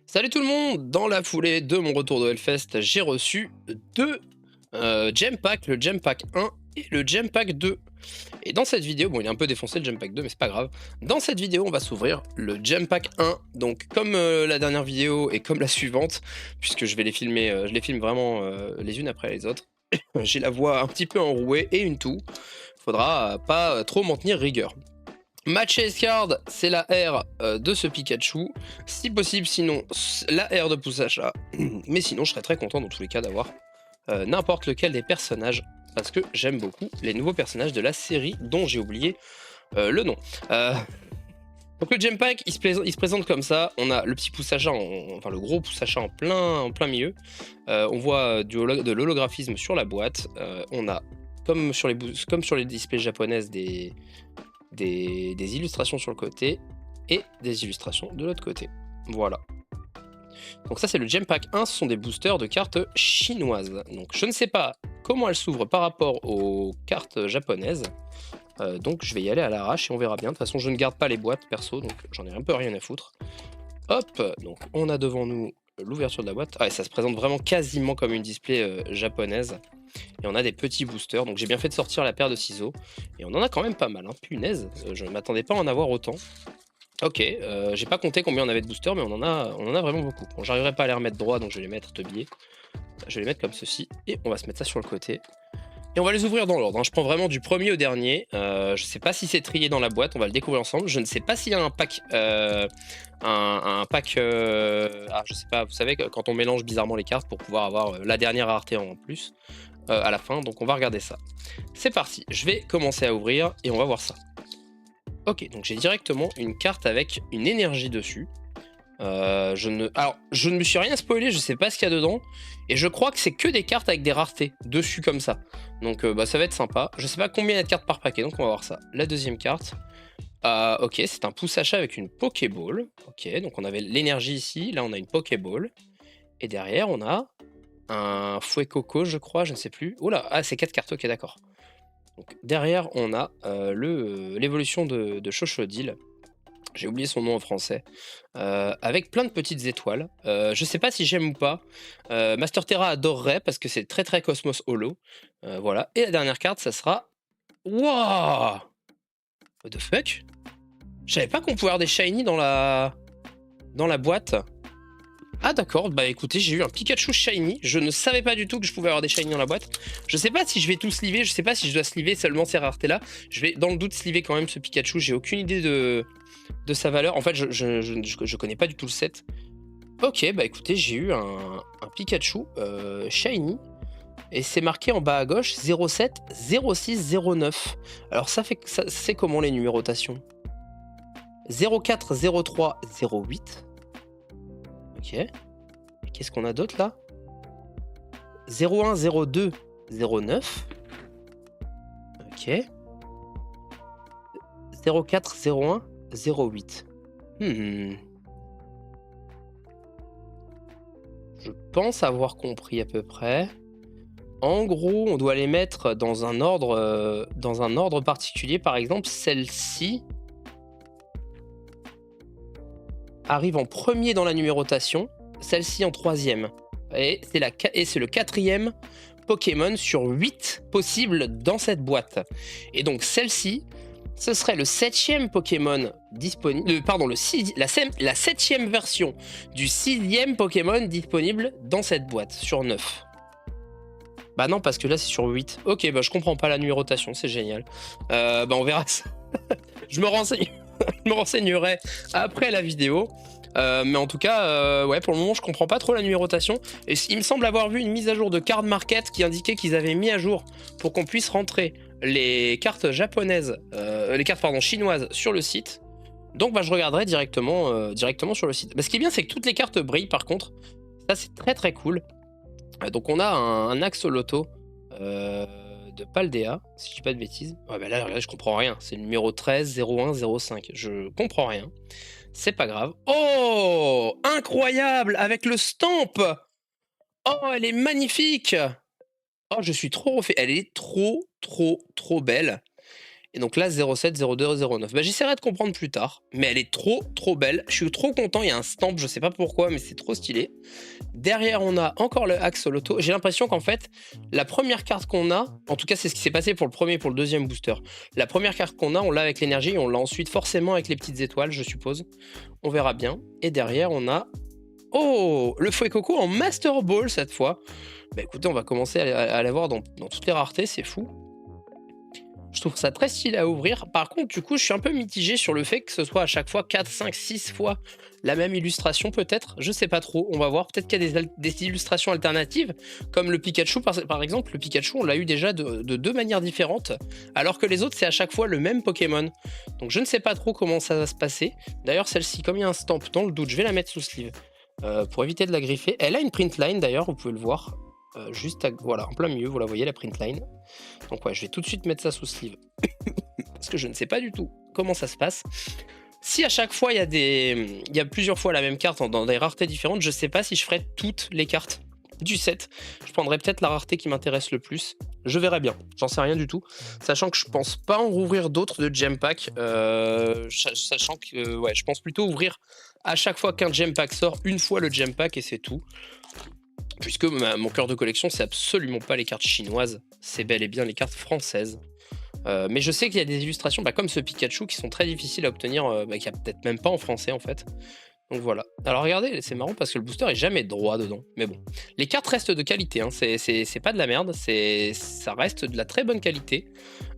Salut tout le monde! Dans la foulée de mon retour de Hellfest, j'ai reçu deux gem packs, le gem pack 1 et le gem pack 2. Et dans cette vidéo, bon il est un peu défoncé le gem pack 2 mais c'est pas grave. Dans cette vidéo on va s'ouvrir le gem pack 1, donc comme la dernière vidéo et comme la suivante, puisque je vais les filmer, je les filme vraiment les unes après les autres. J'ai la voix un petit peu enrouée et une toux, faudra pas trop m'en tenir rigueur. Ma chase card, c'est la R de ce Pikachu. Si possible, sinon, la R de Poussacha. Mais sinon, je serais très content dans tous les cas d'avoir n'importe lequel des personnages. Parce que j'aime beaucoup les nouveaux personnages de la série dont j'ai oublié le nom. Donc le Gem Pack, il se présente comme ça. On a le petit Poussacha, enfin le gros Poussacha en plein milieu. On voit de l'holographisme sur la boîte. On a, comme sur les displays japonaises, des illustrations sur le côté et des illustrations de l'autre côté. Voilà. Donc ça c'est le Gem Pack 1, ce sont des boosters de cartes chinoises. Donc je ne sais pas comment elles s'ouvrent par rapport aux cartes japonaises. Donc je vais y aller à l'arrache et on verra bien. De toute façon je ne garde pas les boîtes perso, donc j'en ai un peu rien à foutre. Hop, donc on a devant nous l'ouverture de la boîte. Ah, et ça se présente vraiment quasiment comme une display japonaise. Et on a des petits boosters, donc j'ai bien fait de sortir la paire de ciseaux. Et on en a quand même pas mal, hein. Punaise, je ne m'attendais pas à en avoir autant. Ok, j'ai pas compté combien on avait de boosters, mais on en a vraiment beaucoup. Bon, j'arriverai pas à les remettre droit, donc je vais les mettre teubillés. Je vais les mettre comme ceci, et on va se mettre ça sur le côté. Et on va les ouvrir dans l'ordre, hein. Je prends vraiment du premier au dernier. Je sais pas si c'est trié dans la boîte, on va le découvrir ensemble. Je ne sais pas s'il y a un pack... un pack... Ah, je sais pas, vous savez, quand on mélange bizarrement les cartes pour pouvoir avoir la dernière rareté en plus à la fin. Donc on va regarder ça. C'est parti, je vais commencer à ouvrir et on va voir ça. Ok, donc j'ai directement une carte avec une énergie dessus. Alors, je ne me suis rien spoilé, je sais pas ce qu'il y a dedans. Et je crois que c'est que des cartes avec des raretés dessus comme ça. Donc bah, ça va être sympa. Je sais pas combien il y a de cartes par paquet, donc on va voir ça. La deuxième carte. Ok, c'est un pouce-achat avec une Pokéball. Ok, donc on avait l'énergie ici, là on a une Pokéball. Et derrière on a un Fouet Coco, je crois, je ne sais plus. Oula, ah c'est 4 cartes, ok d'accord. Donc derrière on a l'évolution de Chochodile. J'ai oublié son nom en français, avec plein de petites étoiles. Je sais pas si j'aime ou pas. Master Terra adorerait parce que c'est très très Cosmos Holo. Voilà. Et la dernière carte, ça sera. Wouah! What the fuck? Je savais pas qu'on pouvait avoir des shiny dans la boîte. Ah d'accord, bah écoutez, j'ai eu un Pikachu shiny. Je ne savais pas du tout que je pouvais avoir des shiny dans la boîte. Je sais pas si je vais tout sliver, je sais pas si je dois sliver seulement ces raretés là. Je vais dans le doute sliver quand même ce Pikachu, j'ai aucune idée de sa valeur. En fait, je connais pas du tout le set. Ok, bah écoutez, j'ai eu un Pikachu shiny. Et c'est marqué en bas à gauche 07, 06, 09. Alors ça fait ça, c'est comment les numérotations? 04, 03, 08. Ok. Et qu'est-ce qu'on a d'autre là? 01, 02, 09. Ok. 04, 01, 08. Je pense avoir compris à peu près. En gros, on doit les mettre dans un ordre particulier. Par exemple, celle-ci arrive en premier dans la numérotation, celle-ci en troisième. Et c'est le quatrième Pokémon sur 8 possibles dans cette boîte. Et donc celle-ci, ce serait le 7e Pokémon disponible. Pardon, la 7e version du 6e Pokémon disponible dans cette boîte sur 9. Bah non, parce que là c'est sur 8. Ok, bah je comprends pas la numérotation, c'est génial. Bah on verra ça. je me renseignerai après la vidéo. Mais en tout cas, ouais, pour le moment je comprends pas trop la numérotation. Et il me semble avoir vu une mise à jour de Card Market qui indiquait qu'ils avaient mis à jour pour qu'on puisse rentrer les cartes japonaises, les cartes pardon, chinoises sur le site. Donc bah je regarderai directement sur le site. Mais ce qui est bien c'est que toutes les cartes brillent par contre. Ça c'est très très cool. Donc on a un axoloto de Paldea, si je dis pas de bêtises. Ouais bah là regardez, je comprends rien. C'est le numéro 13 01 05. Je comprends rien. C'est pas grave. Oh! Incroyable! Avec le stamp! Oh, elle est magnifique! Oh, je suis trop refait. Elle est trop, trop, trop belle. Et donc là, 07, 02, 09. Bah, j'essaierai de comprendre plus tard, mais elle est trop belle. Je suis trop content, il y a un stamp, je sais pas pourquoi, mais c'est trop stylé. Derrière, on a encore le Axolotl. J'ai l'impression qu'en fait, la première carte qu'on a, en tout cas, c'est ce qui s'est passé pour le premier et pour le deuxième booster. La première carte qu'on a, on l'a avec l'énergie et on l'a ensuite forcément avec les petites étoiles, je suppose. On verra bien. Et derrière, on a... Oh, le Fouet Coco en Master Ball cette fois. Bah écoutez, on va commencer à l'avoir dans toutes les raretés, c'est fou. Je trouve ça très stylé à ouvrir. Par contre, du coup, je suis un peu mitigé sur le fait que ce soit à chaque fois 4, 5, 6 fois la même illustration, peut-être. Je sais pas trop. On va voir. Peut-être qu'il y a des illustrations alternatives, comme le Pikachu, par exemple. Le Pikachu, on l'a eu déjà de deux manières différentes, alors que les autres, c'est à chaque fois le même Pokémon. Donc, je ne sais pas trop comment ça va se passer. D'ailleurs, celle-ci, comme il y a un stamp dans le doute, je vais la mettre sous sleeve pour éviter de la griffer. Elle a une print line, d'ailleurs, vous pouvez le voir. Voilà, en plein milieu, vous la voyez, la print line. Donc ouais, je vais tout de suite mettre ça sous sleeve. Parce que je ne sais pas du tout comment ça se passe. Si à chaque fois, il y a plusieurs fois la même carte dans des raretés différentes, je ne sais pas si je ferai toutes les cartes du set. Je prendrai peut-être la rareté qui m'intéresse le plus. Je verrai bien, j'en sais rien du tout. Sachant que je pense pas en rouvrir d'autres de gem pack. Sachant que ouais, je pense plutôt ouvrir à chaque fois qu'un gem pack sort, une fois le gem pack et c'est tout. Puisque mon cœur de collection, c'est absolument pas les cartes chinoises, c'est bel et bien les cartes françaises. Mais je sais qu'il y a des illustrations comme ce Pikachu qui sont très difficiles à obtenir, qu'il n'y a peut-être même pas en français en fait. Donc voilà. Alors regardez, c'est marrant parce que le booster est jamais droit dedans. Mais bon, les cartes restent de qualité, hein. C'est pas de la merde, ça reste de la très bonne qualité.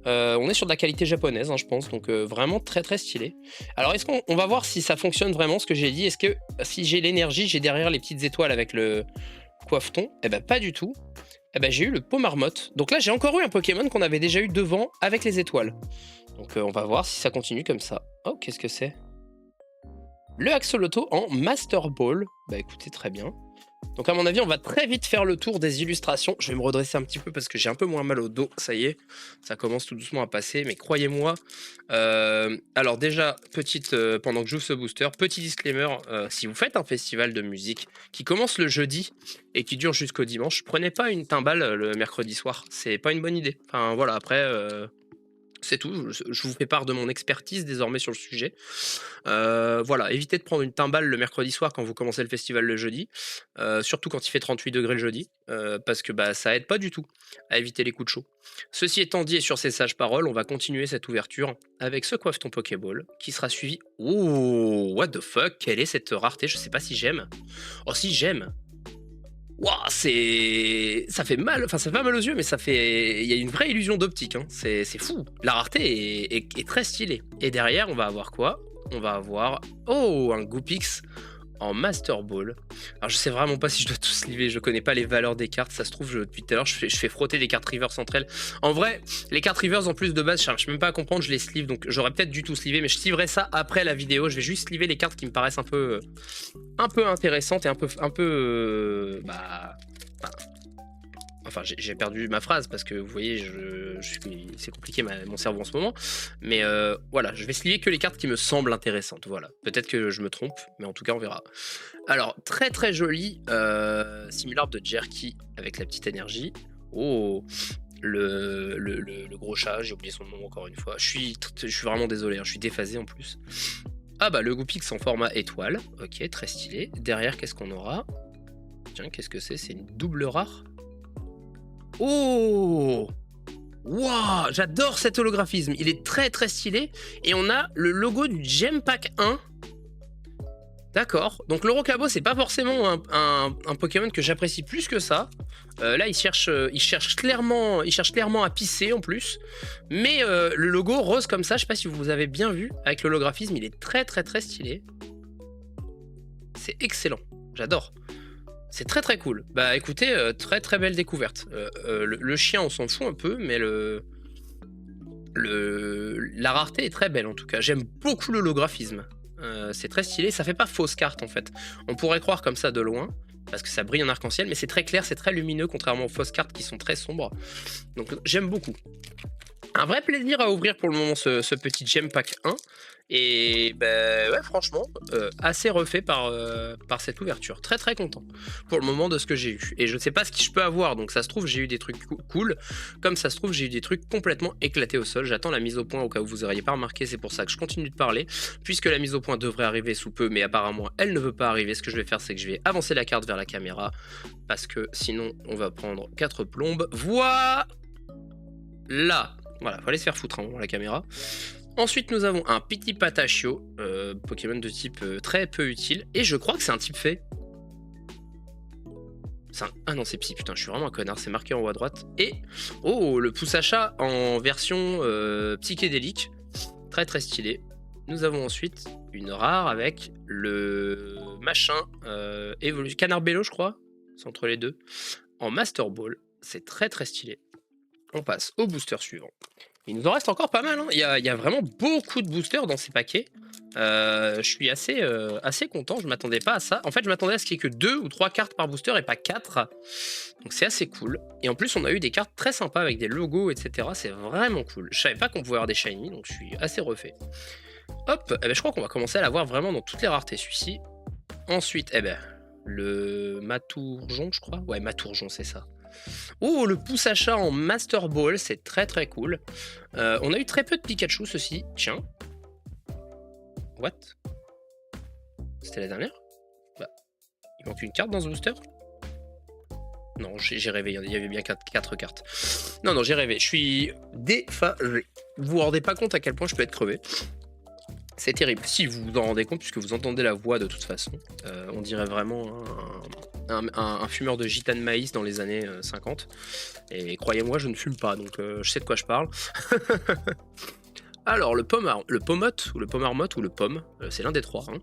On est sur de la qualité japonaise, hein, je pense, donc vraiment très stylé. Alors est-ce qu'on va voir si ça fonctionne vraiment ce que j'ai dit? Est-ce que si j'ai l'énergie, j'ai derrière les petites étoiles avec le coiffe-t-on? Eh ben pas du tout. Eh ben j'ai eu le pot marmotte. Donc là j'ai encore eu un Pokémon qu'on avait déjà eu devant avec les étoiles. Donc on va voir si ça continue comme ça. Oh, qu'est-ce que c'est? Le Axolotl en Master Ball. Bah écoutez, très bien. Donc à mon avis, on va très vite faire le tour des illustrations. Je vais me redresser un petit peu parce que j'ai un peu moins mal au dos. Ça y est, ça commence tout doucement à passer. Mais croyez-moi. Alors déjà, pendant que j'ouvre ce booster, petit disclaimer. Si vous faites un festival de musique qui commence le jeudi et qui dure jusqu'au dimanche, prenez pas une timbale le mercredi soir. C'est pas une bonne idée. Enfin voilà, après... c'est tout, je vous fais part de mon expertise désormais sur le sujet. Voilà, évitez de prendre une timbale le mercredi soir quand vous commencez le festival le jeudi, surtout quand il fait 38 degrés le jeudi, parce que ça aide pas du tout à éviter les coups de chaud. Ceci étant dit et sur ces sages paroles, on va continuer cette ouverture avec ce Coiffe-ton Pokéball, qui sera suivi... Oh, what the fuck, quelle est cette rareté? Je sais pas si j'aime. Oh si, j'aime. Waouh, ça fait mal, enfin ça fait pas mal aux yeux, mais il y a une vraie illusion d'optique, hein. C'est fou. La rareté est très stylée. Et derrière, on va avoir quoi? On va avoir, oh, un Goopix en Master Ball. Alors je sais vraiment pas si je dois tout sliver, je connais pas les valeurs des cartes, ça se trouve depuis tout à l'heure je fais frotter des cartes Reverse entre elles. En vrai, les cartes Reverse en plus de base, je cherche même pas à comprendre, je les sleeve, donc j'aurais peut-être dû tout sliver, mais je sliverai ça après la vidéo. Je vais juste sliver les cartes qui me paraissent un peu intéressantes et enfin, j'ai perdu ma phrase parce que vous voyez, c'est compliqué mon cerveau en ce moment. Mais voilà, je vais sliver que les cartes qui me semblent intéressantes. Voilà, peut-être que je me trompe, mais en tout cas, on verra. Alors, très joli Simulacre de Jerky avec la petite énergie. Oh, le gros chat, j'ai oublié son nom encore une fois. Je suis vraiment désolé, hein, je suis déphasé en plus. Ah bah, le Goopix en format étoile. Ok, très stylé. Derrière, qu'est-ce qu'on aura? Tiens, qu'est-ce que c'est? C'est une double rare. Oh! Waouh! J'adore cet holographisme. Il est très stylé. Et on a le logo du Gem Pack 1. D'accord. Donc le Rocabo, c'est pas forcément un Pokémon que j'apprécie plus que ça. Là, il cherche clairement à pisser en plus. Mais le logo rose comme ça, je sais pas si vous avez bien vu. Avec l'holographisme, il est très stylé. C'est excellent. J'adore. C'est très cool. Bah écoutez, très belle découverte. Le chien, on s'en fout un peu, mais la rareté est très belle en tout cas. J'aime beaucoup l'holographisme. C'est très stylé. Ça fait pas fausse carte en fait. On pourrait croire comme ça de loin, parce que ça brille en arc-en-ciel, mais c'est très clair, c'est très lumineux, contrairement aux fausses cartes qui sont très sombres. Donc j'aime beaucoup. Un vrai plaisir à ouvrir pour le moment ce petit Gem Pack 1. Et ben ouais, franchement, assez refait par cette ouverture. Très très content pour le moment de ce que j'ai eu. Et je sais pas ce que je peux avoir, donc ça se trouve j'ai eu des trucs cool, comme ça se trouve j'ai eu des trucs complètement éclatés au sol. J'attends la mise au point au cas où vous auriez pas remarqué, c'est pour ça que je continue de parler, puisque la mise au point devrait arriver sous peu, mais apparemment elle ne veut pas arriver. Ce que je vais faire, c'est que je vais avancer la carte vers la caméra, parce que sinon on va prendre 4 plombes. Voilà. Voilà, faut aller se faire foutre la caméra. Ensuite, nous avons un petit Patachio, Pokémon de type très peu utile. Et je crois que c'est un type fait. Ah non, c'est Psy, putain, je suis vraiment un connard, c'est marqué en haut à droite. Et, oh, le Poussacha en version psychédélique. Très très stylé. Nous avons ensuite une rare avec le machin Canard Bello, je crois. C'est entre les deux. En Master Ball, c'est très très stylé. On passe au booster suivant. Il nous en reste encore pas mal, hein. Il y a vraiment beaucoup de boosters dans ces paquets. Je suis assez content, je m'attendais pas à ça. En fait, je m'attendais à ce qu'il n'y ait que 2 ou 3 cartes par booster et pas 4. Donc c'est assez cool. Et en plus, on a eu des cartes très sympas avec des logos, etc. C'est vraiment cool. Je savais pas qu'on pouvait avoir des shiny, donc je suis assez refait. Hop, eh ben, je crois qu'on va commencer à l'avoir vraiment dans toutes les raretés, celui-ci. Ensuite, eh ben, le Matourjon, je crois. Ouais, Matourjon, c'est ça. Oh, le Poussacha en Master Ball, c'est très très cool. On a eu très peu de Pikachu, ceci. Tiens. What? C'était la dernière? Bah, il manque une carte dans ce booster? Non, j'ai rêvé, il y avait bien 4 cartes. Non, j'ai rêvé, je suis déphasé. Vous vous rendez pas compte à quel point je peux être crevé. C'est terrible, si vous vous en rendez compte, puisque vous entendez la voix de toute façon. On dirait vraiment un fumeur de gitane maïs dans les années 50. Et croyez-moi, je ne fume pas, donc je sais de quoi je parle. Alors, le Pomote, ou le Pomarmotte, ou le Pomme, c'est l'un des 3. Hein.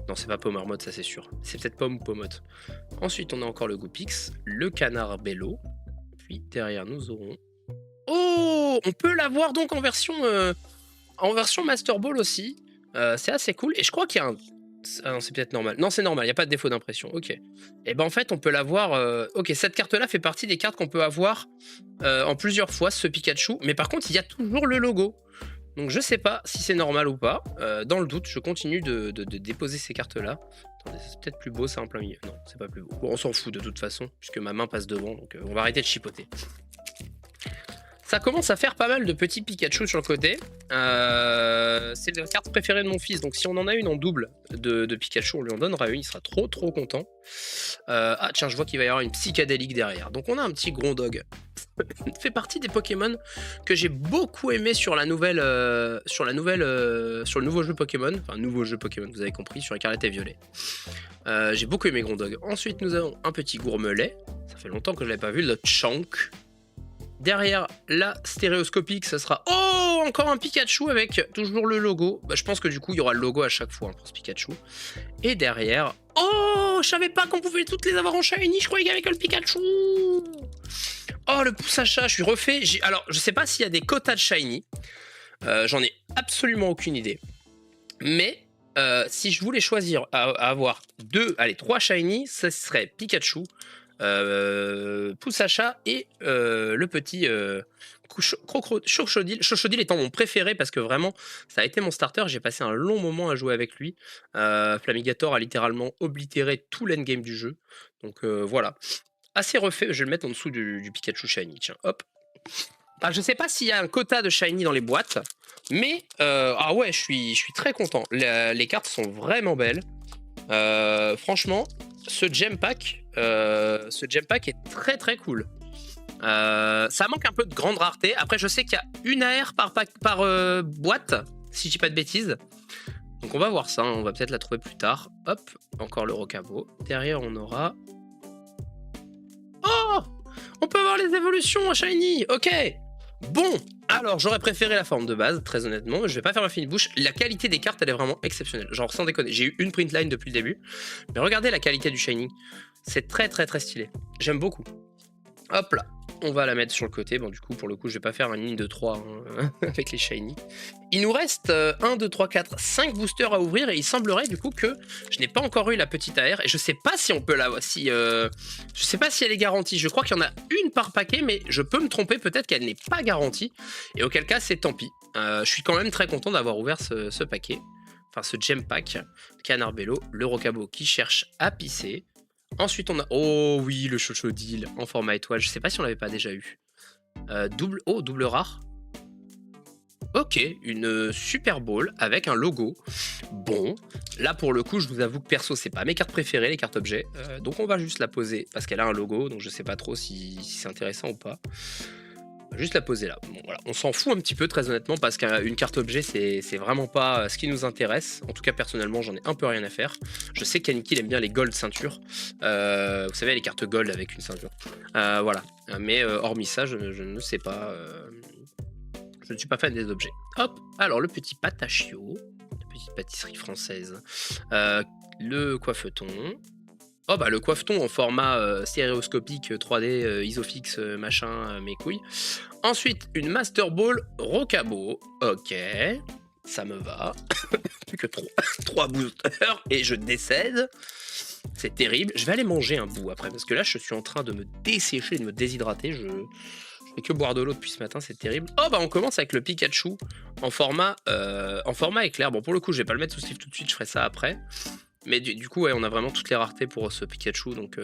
Non, c'est pas Pomarmotte, ça c'est sûr. C'est peut-être Pomme ou Pomote. Ensuite, on a encore le Goupix, le Canard Bello. Puis derrière, nous aurons... Oh, on peut l'avoir donc en version Master Ball aussi. C'est assez cool. Et je crois qu'il y a un... Ah non, c'est peut-être normal. Non, c'est normal, il n'y a pas de défaut d'impression. Ok. Et ben en fait, on peut l'avoir... Ok, cette carte-là fait partie des cartes qu'on peut avoir en plusieurs fois, ce Pikachu. Mais par contre, il y a toujours le logo. Donc je sais pas si c'est normal ou pas. Dans le doute, je continue de déposer ces cartes-là. Attendez, c'est peut-être plus beau, ça en plein milieu. Non, c'est pas plus beau. Bon, on s'en fout de toute façon, puisque ma main passe devant. Donc on va arrêter de chipoter. Ça commence à faire pas mal de petits Pikachu sur le côté. C'est la carte préférée de mon fils. Donc si on en a une en double de Pikachu, on lui en donnera une. Il sera trop content. Ah tiens, je vois qu'il va y avoir une psychédélique derrière. Donc on a un petit Grondog. Fait partie des Pokémon que j'ai beaucoup aimé sur le nouveau jeu Pokémon. Enfin, nouveau jeu Pokémon, vous avez compris, sur Écarlate et Violet. J'ai beaucoup aimé Grondog. Ensuite, nous avons un petit Gourmelet. Ça fait longtemps que je ne l'avais pas vu, le Chonk. Derrière la stéréoscopique, ça sera... Oh, encore un Pikachu avec toujours le logo. Bah, je pense que du coup, il y aura le logo à chaque fois hein, pour ce Pikachu. Et derrière... Oh, je savais pas qu'on pouvait toutes les avoir en shiny. Je croyais qu'il y avait que le Pikachu. Oh, le Poussacha, je suis refait. Alors, je sais pas s'il y a des quotas de shiny. J'en ai absolument aucune idée. Mais... si je voulais choisir à avoir 3 shiny, ça serait Pikachu, Poussacha et le petit Chocodile. Chocodile étant mon préféré parce que vraiment ça a été mon starter. J'ai passé un long moment à jouer avec lui. Flamigator a littéralement oblitéré tout l'endgame du jeu. Donc voilà. Assez refait. Je vais le mettre en dessous du Pikachu Shiny. Tiens, hop. Ah, je sais pas s'il y a un quota de Shiny dans les boîtes. Mais ah ouais, je suis très content. Les cartes sont vraiment belles. Franchement, ce Gem Pack est très cool. Ça manque un peu de grande rareté. Après, je sais qu'il y a une AR par boîte, si je dis pas de bêtises. Donc on va voir ça, hein. On va peut-être la trouver plus tard. Hop, encore le Rocabo. Derrière, on aura... Oh, on peut avoir les évolutions à Shiny. Ok. Bon, alors j'aurais préféré la forme de base, très honnêtement. Je vais pas faire ma fine bouche. La qualité des cartes, elle est vraiment exceptionnelle. Genre, sans déconner. J'ai eu une print line depuis le début. Mais regardez la qualité du Shiny. C'est très stylé. J'aime beaucoup. Hop là. on va la mettre sur le côté. Bon, du coup, pour le coup, je vais pas faire une ligne de 3 hein, avec les shiny. Il nous reste 1, 2, 3, 4, 5 boosters à ouvrir et il semblerait du coup que je n'ai pas encore eu la petite AR et je sais pas si on peut la... je sais pas si elle est garantie. Je crois qu'il y en a une par paquet, mais je peux me tromper, peut-être qu'elle n'est pas garantie. Et auquel cas, c'est tant pis. Je suis quand même très content d'avoir ouvert ce paquet. Enfin, ce gem pack. Canarbello, le Rocabo qui cherche à pisser. Ensuite, on a... Oh oui, le Chochodile en format étoile. Je sais pas si on l'avait pas déjà eu. Double rare. Ok, une Super Bowl avec un logo. Bon, là pour le coup, je vous avoue que perso, c'est pas mes cartes préférées, les cartes objets. Donc on va juste la poser parce qu'elle a un logo, donc je sais pas trop si c'est intéressant ou pas. On va juste la poser là. Bon, voilà. On s'en fout un petit peu, très honnêtement, parce qu'une carte objet, c'est vraiment pas ce qui nous intéresse. En tout cas, personnellement, j'en ai un peu rien à faire. Je sais qu'Aniki aime bien les gold ceintures. Vous savez, les cartes gold avec une ceinture. Voilà. Mais hormis ça, je ne sais pas. Je ne suis pas fan des objets. Hop, alors le petit patachio, la petite pâtisserie française. Le coiffeton. Oh bah le coiffeton en format stéréoscopique 3D, isofix, machin, mes couilles. Ensuite, une Master Ball Rocabo. Ok, ça me va. Plus que 3 boosters et je décède. C'est terrible. Je vais aller manger un bout après parce que là, je suis en train de me dessécher, de me déshydrater. Je fais que boire de l'eau depuis ce matin, c'est terrible. Oh bah on commence avec le Pikachu en format éclair. Bon pour le coup je vais pas le mettre sous sleeve tout de suite, je ferai ça après. Mais du coup ouais, on a vraiment toutes les raretés pour ce Pikachu. Donc,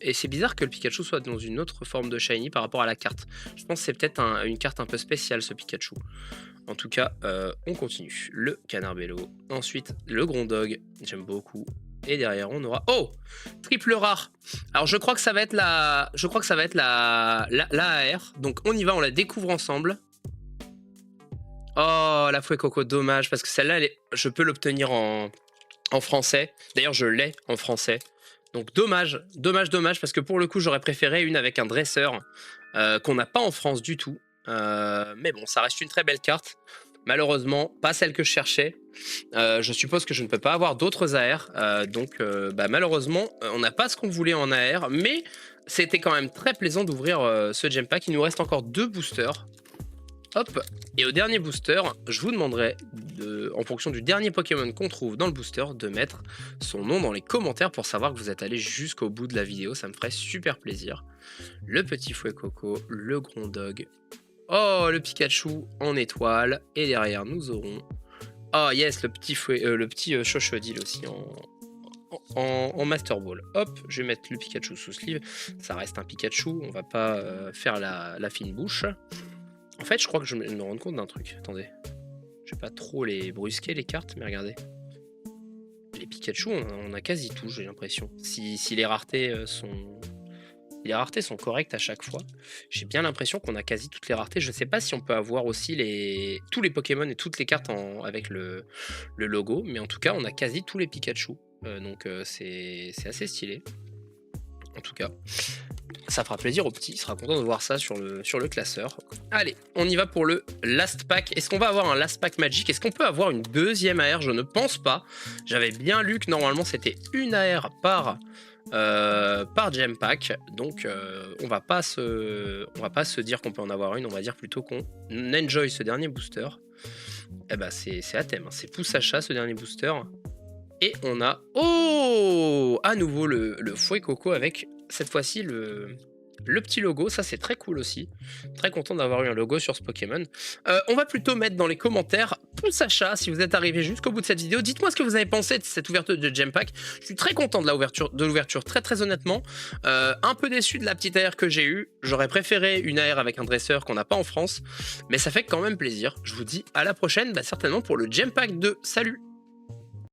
et c'est bizarre que le Pikachu soit dans une autre forme de shiny par rapport à la carte. Je pense que c'est peut-être une carte un peu spéciale ce Pikachu. En tout cas, on continue. Le Canarbello. Ensuite le Grondog, j'aime beaucoup. Et derrière on aura... Oh, triple rare. Alors je crois que ça va être la... AR. Donc on y va, on la découvre ensemble. Oh, la fouet coco, dommage. Parce que celle-là, je peux l'obtenir en français. D'ailleurs, je l'ai en français. Donc dommage, parce que pour le coup, j'aurais préféré une avec un dresseur qu'on n'a pas en France du tout. Mais bon, ça reste une très belle carte. Malheureusement, pas celle que je cherchais. Je suppose que je ne peux pas avoir d'autres AR. Donc, malheureusement, on n'a pas ce qu'on voulait en AR. Mais c'était quand même très plaisant d'ouvrir ce gem pack. Il nous reste encore 2 boosters. Hop. Et au dernier booster, je vous demanderai, en fonction du dernier Pokémon qu'on trouve dans le booster, de mettre son nom dans les commentaires pour savoir que vous êtes allé jusqu'au bout de la vidéo. Ça me ferait super plaisir. Le petit fouet coco, le Grondog. Oh, le Pikachu en étoile. Et derrière, nous aurons... Oh yes, le petit Chochodile aussi en Master Ball. Hop, je vais mettre le Pikachu sous sleeve. Ça reste un Pikachu, on va pas faire la fine bouche. En fait, je crois que je me rends compte d'un truc. Attendez. Je vais pas trop les brusquer, les cartes, mais regardez. Les Pikachu, on a quasi tout, j'ai l'impression. Si les raretés sont... Les raretés sont correctes à chaque fois. J'ai bien l'impression qu'on a quasi toutes les raretés. Je ne sais pas si on peut avoir aussi tous les Pokémon et toutes les cartes avec le logo. Mais en tout cas, on a quasi tous les Pikachu. Donc c'est assez stylé. En tout cas, ça fera plaisir au petit. Il sera content de voir ça sur le classeur. Allez, on y va pour le last pack. Est-ce qu'on va avoir un last pack magique? Est-ce qu'on peut avoir une deuxième AR? Je ne pense pas. J'avais bien lu que normalement c'était une AR par gem pack, donc on va pas se dire qu'on peut en avoir une, on va dire plutôt qu'on enjoy ce dernier booster. Et bah c'est à thème, hein. C'est pouce achat ce dernier booster. Et on a à nouveau le fouet coco avec cette fois-ci le petit logo, ça c'est très cool aussi. Très content d'avoir eu un logo sur ce Pokémon. On va plutôt mettre dans les commentaires pouce achat si vous êtes arrivé jusqu'au bout de cette vidéo. Dites-moi ce que vous avez pensé de cette ouverture de Gem Pack. Je suis très content de l'ouverture, très honnêtement. Un peu déçu de la petite AR que j'ai eue. J'aurais préféré une AR avec un dresseur qu'on n'a pas en France. Mais ça fait quand même plaisir. Je vous dis à la prochaine, certainement pour le Gem Pack 2. Salut!